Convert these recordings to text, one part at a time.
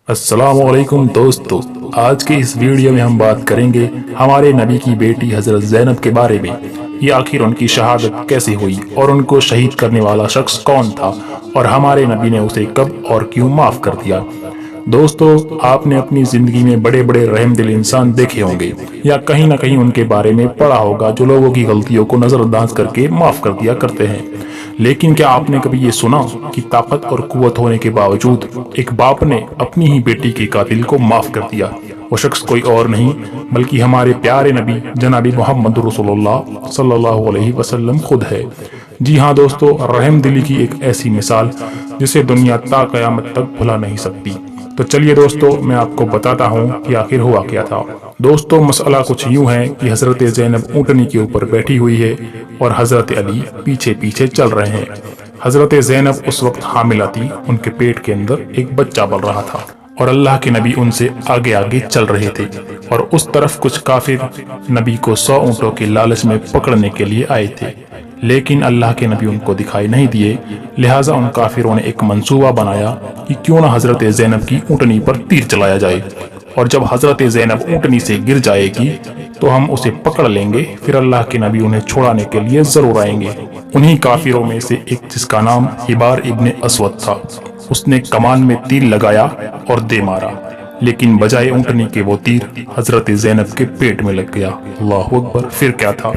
अस्सलाम वालेकुम दोस्तों। आज के इस वीडियो में हम बात करेंगे हमारे नबी की बेटी हजरत ज़ैनब के बारे में कि आखिर उनकी शहादत कैसे हुई और उनको शहीद करने वाला शख्स कौन था और हमारे नबी ने उसे कब और क्यों माफ़ कर दिया। दोस्तों, आपने अपनी ज़िंदगी में बड़े बड़े रहमदिल इंसान देखे होंगे या कहीं ना कहीं उनके बारे में पढ़ा होगा जो लोगों की गलतियों को नज़रअंदाज करके माफ़ कर दिया करते हैं। लेकिन क्या आपने कभी ये सुना कि ताकत और कुव्वत होने के बावजूद एक बाप ने अपनी ही बेटी के कातिल को माफ कर दिया? वो शख्स कोई और नहीं बल्कि हमारे प्यारे नबी जनाबी मोहम्मद रसूलुल्लाह सल्लल्लाहु अलैहि वसल्लम खुद है। जी हाँ दोस्तों, रहम दिली की एक ऐसी मिसाल जिसे दुनिया ता कयामत तक भुला नहीं सकती। तो चलिए दोस्तों, मैं आपको बताता हूँ कि आखिर हुआ क्या था। दोस्तों, मसला कुछ यूं है कि हजरत ज़ैनब ऊँटनी के ऊपर बैठी हुई है और हजरत अली पीछे पीछे चल रहे हैं। हजरत ज़ैनब उस वक्त हामिला थी, उनके पेट के अंदर एक बच्चा पल रहा था और अल्लाह के नबी उनसे आगे आगे चल रहे थे और उस तरफ कुछ काफिर नबी को 100 ऊँटों के लालच में पकड़ने के लिए आए थे, लेकिन अल्लाह के नबी उनको दिखाई नहीं दिए। लिहाजा उन काफिरों ने एक मंसूबा बनाया कि क्यों ना हजरत ज़ैनब की ऊँटनी पर तीर चलाया जाए और जब हजरत ज़ैनब ऊँटनी से गिर जाएगी तो हम उसे पकड़ लेंगे, फिर अल्लाह के नबी उन्हें छुड़ाने के लिए जरूर आएंगे। उन्हीं काफिरों में से एक जिसका नाम हिबार इब्ने अस्वद था, उसने कमान में तीर लगाया और दे मारा, लेकिन बजाय ऊँटनी के वो तीर हजरत ज़ैनब के पेट में लग गया। अल्लाहु अकबर। फिर क्या था,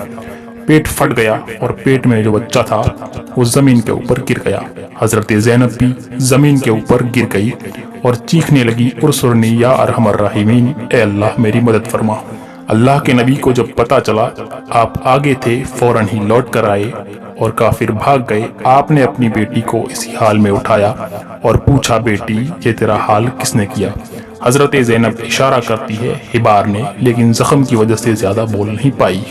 पेट फट गया और पेट में जो बच्चा था वो जमीन के ऊपर गिर गया। हजरत ज़ैनब भी जमीन के ऊपर गिर गई और चीखने लगी, उरसुरनी या अरहमर राहिमीन, ए अल्लाह मेरी मदद फरमा। अल्लाह के नबी को जब पता चला आप आगे थे, फौरन ही लौट कर आए और काफिर भाग गए। आपने अपनी बेटी को इसी हाल में उठाया और पूछा, बेटी ये तेरा हाल किसने किया? हजरत ज़ैनब इशारा करती है हिबार ने, लेकिन जख्म की वजह से ज्यादा बोल नहीं पाई।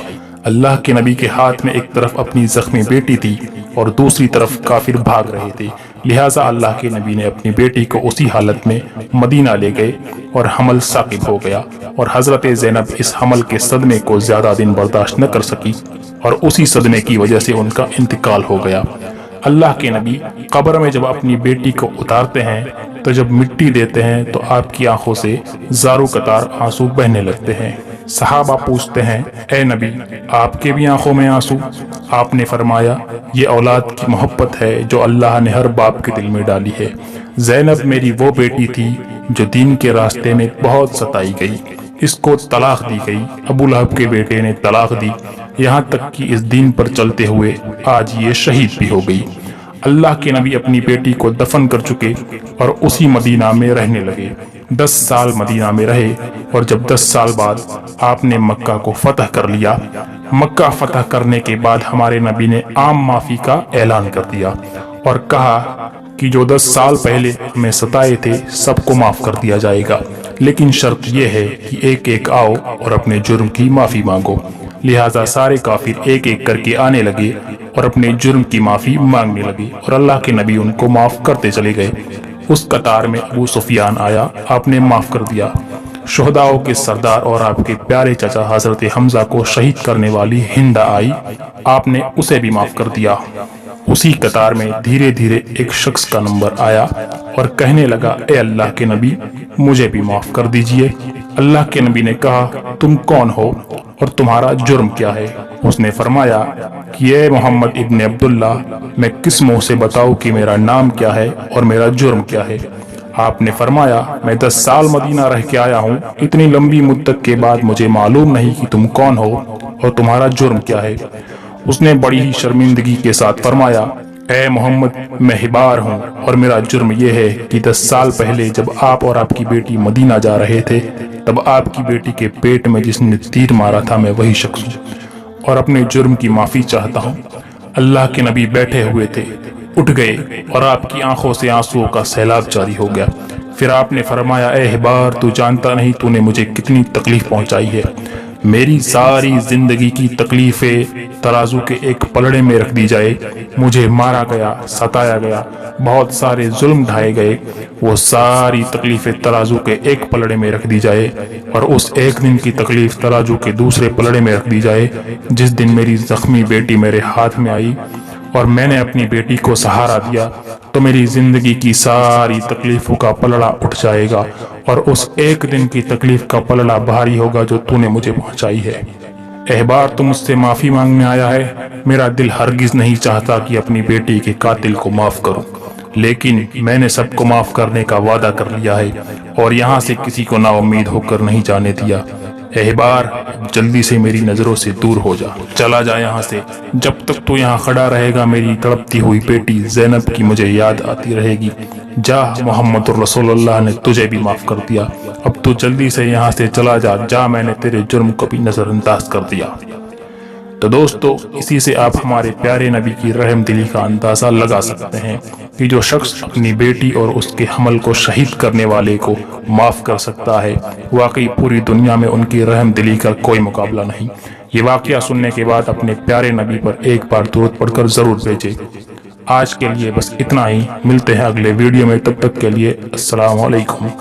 अल्लाह के नबी के हाथ में एक तरफ अपनी जख्मी बेटी थी और दूसरी तरफ काफिर भाग रहे थे। लिहाजा अल्लाह के नबी ने अपनी बेटी को उसी हालत में मदीना ले गए और हमल साकिब हो गया और हजरत ज़ैनब इस हमल के सदमे को ज्यादा दिन बर्दाश्त न कर सकी और उसी सदमे की वजह से उनका इंतकाल हो गया। अल्लाह के नबी कब्र में जब अपनी बेटी को उतारते हैं तो जब मिट्टी देते हैं तो आपकी आंखों से ज़ारू कतार आंसू बहने लगते हैं। सहाबा पूछते हैं, ए नबी आपके भी आंखों में आंसू? आपने फरमाया, ये औलाद की मोहब्बत है जो अल्लाह ने हर बाप के दिल में डाली है। ज़ैनब मेरी वो बेटी थी जो दीन के रास्ते में बहुत सताई गई, इसको तलाक दी गई। अबू लहब के बेटे ने तलाक दी, यहाँ तक कि इस दीन पर चलते हुए आज ये शहीद भी हो गई। अल्लाह के नबी अपनी बेटी को दफन कर चुके और उसी मदीना में रहने लगे। 10 साल मदीना में रहे और जब 10 साल बाद आपने मक्का को फतह कर लिया, मक्का फतह करने के बाद हमारे नबी ने आम माफी का ऐलान कर दिया और कहा कि जो 10 साल पहले हमें सताए थे सबको माफ कर दिया जाएगा, लेकिन शर्त यह है कि एक एक आओ और अपने जुर्म की माफी मांगो। लिहाजा सारे काफिर एक एक करके आने लगे और अपने जुर्म की माफी मांगने लगे और अल्लाह के नबी उनको माफ करते चले गए। उस कतार में अबू सुफियान आया, आपने माफ कर दिया। शुहदाओं के सरदार और आपके प्यारे चाचा हजरत हमजा को शहीद करने वाली हिंदा आई, आपने उसे भी माफ कर दिया। उसी कतार में धीरे धीरे एक शख्स का नंबर आया और कहने लगा, ए अल्लाह के नबी मुझे भी माफ कर दीजिए। अल्लाह के नबी ने कहा, तुम कौन हो और तुम्हारा जुर्म क्या है? उसने फरमाया कि ये मोहम्मद इब्ने अब्दुल्ला, मैं किस मुंह से बताऊं कि मेरा नाम क्या है और मेरा जुर्म क्या है? आपने फरमाया, मैं 10 साल मदीना रह के आया हूँ, इतनी लंबी मुद्दत के बाद मुझे मालूम नहीं कि तुम कौन हो और तुम्हारा जुर्म क्या है। उसने बड़ी ही शर्मिंदगी के साथ फरमाया, ए मोहम्मद मैं हिबार हूँ और मेरा जुर्म यह है कि 10 साल पहले जब आप और आपकी बेटी मदीना जा रहे थे तब आपकी बेटी के पेट में जिसने तीर मारा था मैं वही शख्स हूँ और अपने जुर्म की माफी चाहता हूँ। अल्लाह के नबी बैठे हुए थे, उठ गए और आपकी आंखों से आंसुओं का सैलाब जारी हो गया। फिर आपने फरमाया, ए हिबार तू जानता नहीं तूने मुझे कितनी तकलीफ पहुंचाई है। मेरी सारी जिंदगी की तकलीफें तराजू के एक पलड़े में रख दी जाए, मुझे मारा गया, सताया गया, बहुत सारे जुल्म ढाए गए, वो सारी तकलीफें तराजू के एक पलड़े में रख दी जाए और उस एक दिन की तकलीफ तराजू के दूसरे पलड़े में रख दी जाए जिस दिन मेरी जख्मी बेटी मेरे हाथ में आई और मैंने अपनी बेटी को सहारा दिया तो मेरी जिंदगी की सारी तकलीफों का पलड़ा उठ जाएगा और उस एक दिन की तकलीफ का पलड़ा भारी होगा जो तूने मुझे पहुंचाई है। एहबार तू मुझसे माफी मांगने आया है। मेरा दिल हरगिज नहीं चाहता कि अपनी बेटी के कातिल को माफ करूं, लेकिन मैंने सबको माफ करने का वादा कर लिया है और यहाँ से किसी को नाउम्मीद होकर नहीं जाने दिया। एहबार जल्दी से मेरी नजरों से दूर हो जा, चला जा यहाँ से। जब तक तू यहाँ खड़ा रहेगा मेरी तड़पती हुई बेटी ज़ैनब की मुझे याद आती रहेगी। जा, मोहम्मद रसूलुल्लाह ने तुझे भी माफ कर दिया। अब तू जल्दी से यहाँ से चला जा, जा, मैंने तेरे जुर्म को भी नजरअंदाज कर दिया। तो दोस्तों, इसी से आप हमारे प्यारे नबी की रहम दिली का अंदाजा लगा सकते हैं कि जो शख्स अपनी बेटी और उसके हमल को शहीद करने वाले को माफ कर सकता है, वाकई पूरी दुनिया में उनकी रहम दिली का कोई मुकाबला नहीं। ये वाकया सुनने के बाद अपने प्यारे नबी पर एक बार दुरूद पढ़कर जरूर भेजें। आज के लिए बस इतना ही, मिलते हैं अगले वीडियो में, तब तक के लिए अस्सलाम वालेकुम।